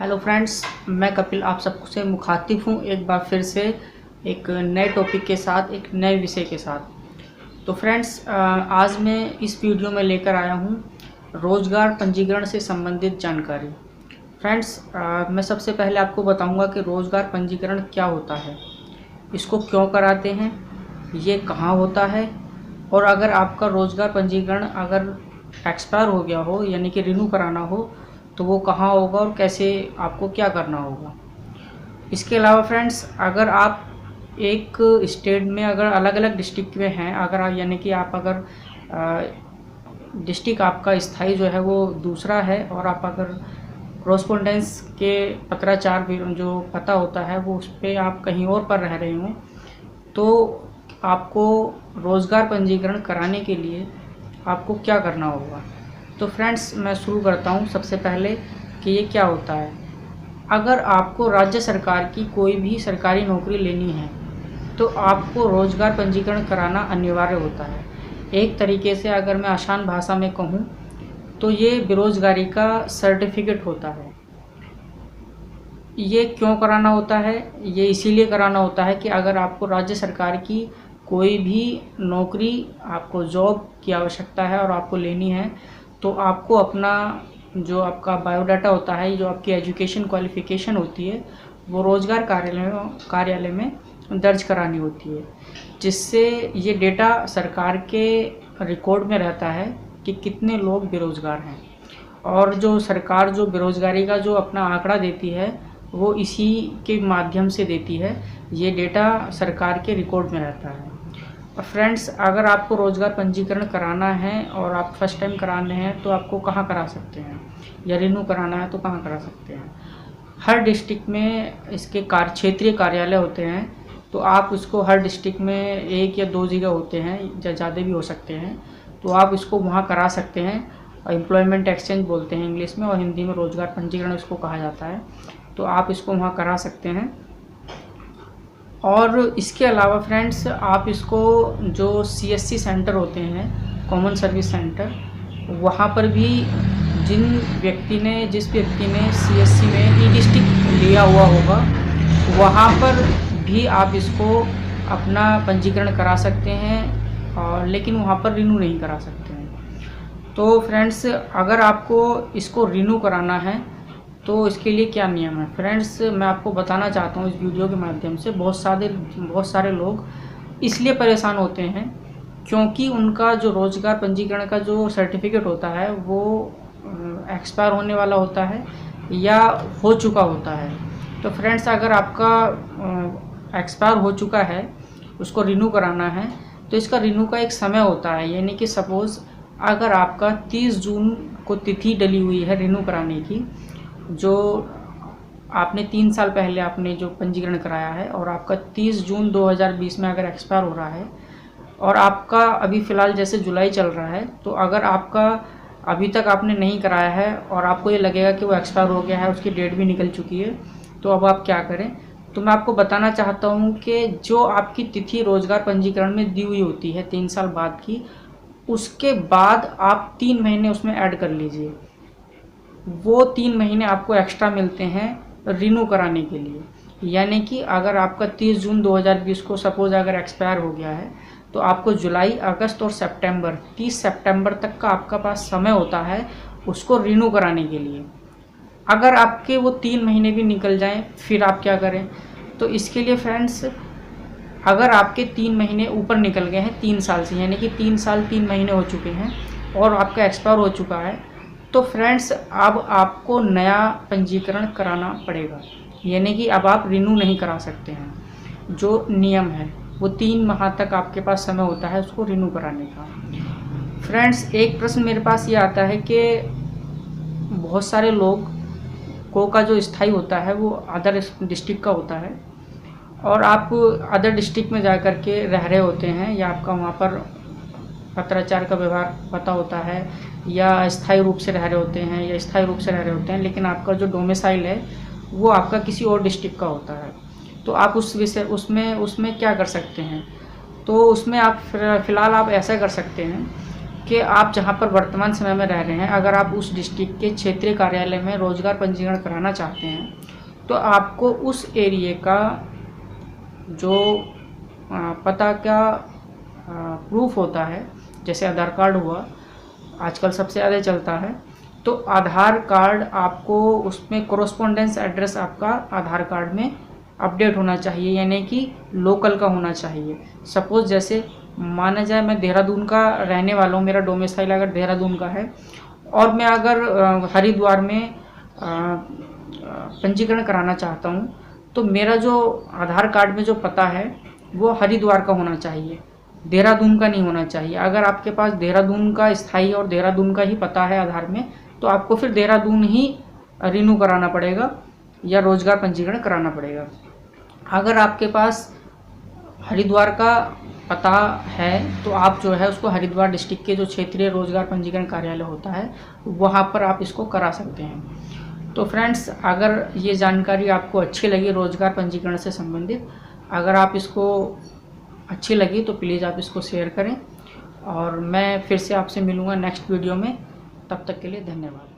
Hello friends, मैं कपिल आप सबसे मुखातिब हूँ एक बार फिर से एक नए टॉपिक के साथ, एक नए विषय के साथ। तो फ्रेंड्स, आज मैं इस वीडियो में लेकर आया हूँ रोज़गार पंजीकरण से संबंधित जानकारी। फ्रेंड्स, मैं सबसे पहले आपको बताऊँगा कि रोज़गार पंजीकरण क्या होता है, इसको क्यों कराते हैं, ये कहाँ होता है, और अगर आपका रोज़गार पंजीकरण अगर एक्सपायर हो गया हो यानी कि रिन्यू कराना हो तो वो कहाँ होगा और कैसे आपको क्या करना होगा। इसके अलावा फ्रेंड्स, अगर आप एक स्टेट में अगर अलग अलग डिस्ट्रिक्ट में हैं, अगर यानी कि आप अगर डिस्ट्रिक्ट आपका स्थायी जो है वो दूसरा है और आप अगर कॉरस्पॉन्डेंस के पत्राचार जो पता होता है वो उस पर आप कहीं और पर रह रहे हों, तो आपको रोज़गार पंजीकरण कराने के लिए आपको क्या करना होगा। तो फ्रेंड्स, मैं शुरू करता हूँ सबसे पहले कि ये क्या होता है। अगर आपको राज्य सरकार की कोई भी सरकारी नौकरी लेनी है तो आपको रोज़गार पंजीकरण कराना अनिवार्य होता है। एक तरीके से अगर मैं आसान भाषा में कहूँ तो ये बेरोज़गारी का सर्टिफिकेट होता है। ये क्यों कराना होता है? ये इसीलिए कराना होता है कि अगर आपको राज्य सरकार की कोई भी नौकरी, आपको जॉब की आवश्यकता है और आपको लेनी है, तो आपको अपना जो आपका बायोडाटा होता है, जो आपकी एजुकेशन क्वालिफ़िकेशन होती है, वो रोज़गार कार्यालय में दर्ज करानी होती है, जिससे ये डेटा सरकार के रिकॉर्ड में रहता है कि कितने लोग बेरोज़गार हैं। और जो सरकार जो बेरोज़गारी का जो अपना आंकड़ा देती है वो इसी के माध्यम से देती है। ये डेटा सरकार के रिकॉर्ड में रहता है। फ्रेंड्स, अगर आपको रोज़गार पंजीकरण कराना है और आप फर्स्ट टाइम कराने हैं तो आपको कहाँ करा सकते हैं, या रिन्यू कराना है तो कहाँ करा सकते हैं। हर डिस्ट्रिक्ट में इसके क्षेत्रीय कार्यालय होते हैं, तो आप इसको हर डिस्ट्रिक्ट में एक या दो जगह होते हैं या ज़्यादा भी हो सकते हैं, तो आप इसको वहाँ करा सकते हैं। एम्प्लॉयमेंट एक्सचेंज बोलते हैं इंग्लिश में, और हिंदी में रोज़गार पंजीकरण इसको कहा जाता है। तो आप इसको वहाँ करा सकते हैं। और इसके अलावा फ्रेंड्स, आप इसको जो CSC सेंटर होते हैं, कॉमन सर्विस सेंटर, वहाँ पर भी जिस व्यक्ति ने CSC में ई-डिस्ट्रिक्ट लिया हुआ होगा, वहाँ पर भी आप इसको अपना पंजीकरण करा सकते हैं, और लेकिन वहाँ पर रिन्यू नहीं करा सकते हैं। तो फ्रेंड्स, अगर आपको इसको रिन्यू कराना है तो इसके लिए क्या नियम है। फ्रेंड्स, मैं आपको बताना चाहता हूँ इस वीडियो के माध्यम से, बहुत सारे लोग इसलिए परेशान होते हैं क्योंकि उनका जो रोज़गार पंजीकरण का जो सर्टिफिकेट होता है वो एक्सपायर होने वाला होता है या हो चुका होता है। तो फ्रेंड्स, अगर आपका एक्सपायर हो चुका है, उसको रिन्यू कराना है, तो इसका रिन्यू का एक समय होता है। यानी कि सपोज़ अगर आपका 30 जून को तिथि डली हुई है रिन्यू कराने की, जो आपने 3 साल पहले आपने जो पंजीकरण कराया है, और आपका 30 जून 2020 में अगर एक्सपायर हो रहा है और आपका अभी फ़िलहाल जैसे जुलाई चल रहा है, तो अगर आपका अभी तक आपने नहीं कराया है और आपको ये लगेगा कि वो एक्सपायर हो गया है, उसकी डेट भी निकल चुकी है, तो अब आप क्या करें। तो मैं आपको बताना चाहता हूँ कि जो आपकी तिथि रोज़गार पंजीकरण में दी हुई होती है 3 साल बाद की, उसके बाद आप 3 महीने उसमें ऐड कर लीजिए। वो 3 महीने आपको एक्स्ट्रा मिलते हैं रिन्यू कराने के लिए। यानी कि अगर आपका 30 जून 2020 को सपोज़ अगर एक्सपायर हो गया है, तो आपको जुलाई, अगस्त और सितंबर, 30 सितंबर तक का आपका पास समय होता है उसको रिन्यू कराने के लिए। अगर आपके वो 3 महीने भी निकल जाएं, फिर आप क्या करें। तो इसके लिए फ्रेंड्स, अगर आपके 3 महीने ऊपर निकल गए हैं 3 साल से, यानी कि 3 साल 3 महीने हो चुके हैं और आपका एक्सपायर हो चुका है, तो फ्रेंड्स अब आपको नया पंजीकरण कराना पड़ेगा। यानी कि अब आप रिन्यू नहीं करा सकते हैं। जो नियम है वो 3 माह तक आपके पास समय होता है उसको रिन्यू कराने का। फ्रेंड्स, एक प्रश्न मेरे पास ये आता है कि बहुत सारे लोग का जो स्थायी होता है वो अदर डिस्ट्रिक्ट का होता है, और आप अदर डिस्ट्रिक्ट में जा कर के रह रहे होते हैं, या आपका वहाँ पर पत्राचार का व्यवहार पता होता है, या स्थायी रूप से रह रहे होते हैं या स्थायी रूप से रह रहे होते हैं, लेकिन आपका जो डोमिसाइल है वो आपका किसी और डिस्ट्रिक्ट का होता है। तो आप उसमें क्या कर सकते हैं। तो उसमें आप फ़िलहाल आप ऐसा कर सकते हैं कि आप जहां पर वर्तमान समय में रह रहे हैं, अगर आप उस डिस्ट्रिक्ट के क्षेत्रीय कार्यालय में रोज़गार पंजीकरण कराना चाहते हैं तो आपको उस एरिया का जो पता का प्रूफ होता है, जैसे आधार कार्ड हुआ, आजकल सबसे ज़्यादा चलता है, तो आधार कार्ड आपको उसमें कोरोस्पोंडेंस एड्रेस आपका आधार कार्ड में अपडेट होना चाहिए, यानी कि लोकल का होना चाहिए। सपोज़ जैसे माना जाए मैं देहरादून का रहने वाला हूँ, मेरा डोमिसाइल अगर देहरादून का है और मैं अगर हरिद्वार में पंजीकरण कराना चाहता हूँ, तो मेरा जो आधार कार्ड में जो पता है वो हरिद्वार का होना चाहिए, देहरादून का नहीं होना चाहिए। अगर आपके पास देहरादून का स्थायी और देहरादून का ही पता है आधार में, तो आपको फिर देहरादून ही रिन्यू कराना पड़ेगा या रोज़गार पंजीकरण कराना पड़ेगा। अगर आपके पास हरिद्वार का पता है तो आप जो है उसको हरिद्वार डिस्ट्रिक्ट के जो क्षेत्रीय रोज़गार पंजीकरण कार्यालय होता है वहाँ पर आप इसको करा सकते हैं। तो फ्रेंड्स, अगर ये जानकारी आपको अच्छी लगी रोज़गार पंजीकरण से संबंधित, अगर आप इसको अच्छी लगी तो प्लीज़ आप इसको शेयर करें और मैं फिर से आपसे मिलूँगा नेक्स्ट वीडियो में। तब तक के लिए धन्यवाद।